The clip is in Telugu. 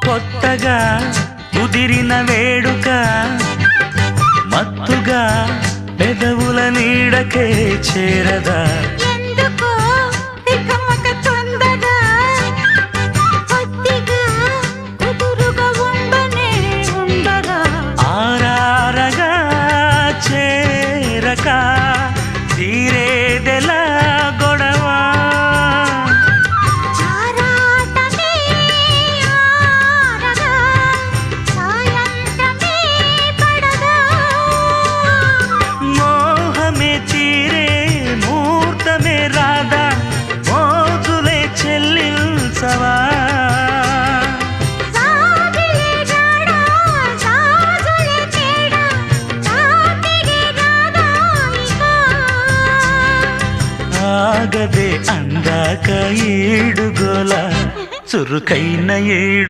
కొత్తగా కుదిరిన వేడుక మత్తుగా పెదవుల నీడకే చేరదా ఎందుకో తికమక తొందరగా కొద్దిగా కుదురుగా ఉండనే ఉండగా ఆరారగా చేరక తీరేదెలా గొడవ చారాటమే ఆరగా సాయంత్రమే పడగా మోహమే తీరే ముహూర్తమే రాదా మోజులే చెల్లించవా సాగిలే జాడా సాజులే తేడా తాకిడే రాదా ఇక ఆగదే అందాక ఏడుగోల చురుకైన ఏడు